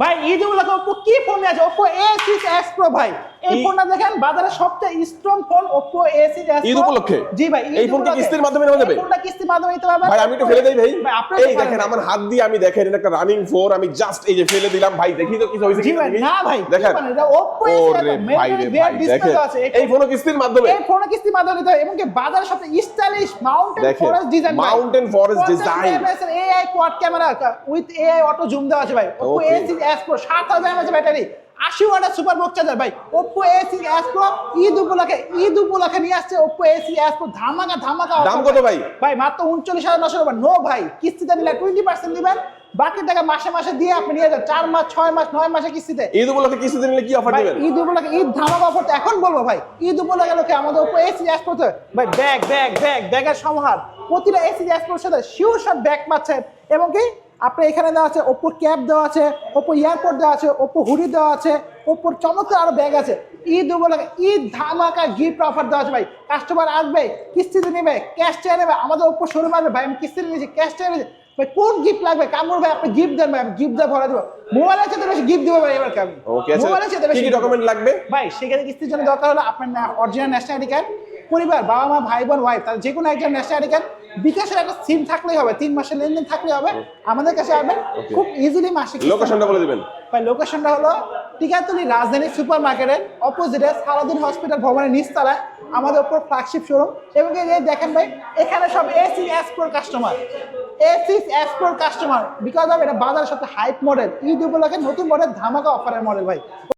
ভাই ঈদ উপলক্ষে Oppo কি ফোন নিয়ে আছে? Oppo A6s Pro ভাই। এই ফোনটা দেখেন বাজারে সবচেয়ে strong phone Oppo A6s Pro। Eid উপলক্ষে? জি ভাই, এই ফোন কি কিস্তির মাধ্যমে নেওয়া যাবে? এই ফোনটা কিস্তির মাধ্যমে নিতে পারবেন। ভাই আমি একটু ফেলে দেই ভাই। আপনি এই দেখেন আমার হাত দিয়ে আমি দেখেন এটা একটা রানিং ফোন, আমি জাস্ট এই যে ফেলে দিলাম ভাই, দেখি তো কি হইছে জি কি ভাই, না ভাই দেখেন এটা Oppo A6s ওরে ভাই রে ভাই দেখেন এই ফোন কিস্তির মাধ্যমে, এই ফোন কিস্তির মাধ্যমে নিতে হয় এবং কি বাজারে সবচেয়ে স্টাইলিশ মাউন্টেন দেখেন, forest design, mountain forest design, AI quad camera with AI auto zoom দেওয়া আছে ভাই। Oppo Okay. A6s Pro 7000 mAh battery, 80 ওয়াটের সুপার বক্স চার্জার ভাই। Oppo A6s Pro ঈদ উপলক্ষে নিয়ে আসছে Oppo A6s Pro ধামাকা offer দাম কত ভাই? ভাই মাত্র 39,900 টাকা। নো ভাই, কিস্তিতে নিলে 20% দিবেন, বাকি টাকা মাসে মাসে দিয়ে আপনি নিয়ে যান 4 মাস 6 মাস 9 মাসে কিস্তিতে। ঈদ উপলক্ষে কিস্তিতে নিলে কি অফার ভাই দিবেন? ঈদ উপলক্ষে ঈদ ধামাকা অফার এখন বলবো ভাই। ঈদ উপলক্ষে লোকে আমাদের Oppo A6s Pro তে ভাই ব্যাগের সমাহার, প্রতিটা A6s Pro সাথে শিওর শট ব্যাগ পাচ্ছেন এবং কি আপনি এখানে দেওয়া আছে Oppo ক্যাপ দেওয়া আছে, Oppo এয়ারপড দেওয়া আছে, Oppo হুডি দেওয়া আছে, Oppo চমৎকার আরো ব্যাগ আছে। ঈদ উপলক্ষে ঈদ ধামাকা গিফট অফার দেওয়া আছে ভাই। কাস্টমার আসবে, কিস্তিতে নেবে, ক্যাশ চেয়ে নেবে, আমাদের Oppo শোরুম আসবে, ভাই আমি কিস্তিতে নিয়েছি, ক্যাশ চেয়ে নিয়েছি ভাই, কোন গিফট লাগবে কামড় ভাই আপনি গিফট দেন ভাই, আমি গিফট দিয়ে ভরা দেবো। মোবাইলের চেয়ে বেশি গিফট দেবো ভাই এবার আমি। ওকে আচ্ছা, মোবাইলের চেয়ে কি বেশি কি ডকুমেন্ট লাগবে? ভাই সেখানে কিস্তির জন্য দরকার হলো আপনার অরিজিনাল ন্যাশনাল আইডি কার্ড, পরিবার বাবা মা ভাই বোন ওয়াইফ তার যে কোনো একজন ন্যাশনাল আইডি কার্ড, বিকাশের একটা সিম থাকলেই হবে, 3 মাসের লেনদেন থাকলেই হবে। আমাদের কাছে আসবেন খুব ইজিলি মাসে। লোকেশনটা বলে দিবেন ভাই লোকেশনটা হলো টিকাতলী রাজধানী সুপার মার্কেটের অপোজিটে সালাউদ্দিন হসপিটাল ভবনের নিচতলায় আমাদের উপর ফ্ল্যাগশিপ শোরুম। এবং এই দেখেন ভাই এখানে সব A6s Pro customer, A6s Pro customer, because of এটা বাজারের সাথে হাইপ মডেল, ঈদ উপলক্ষে নতুন মডেল ধামাকা অফারের মডেল ভাই।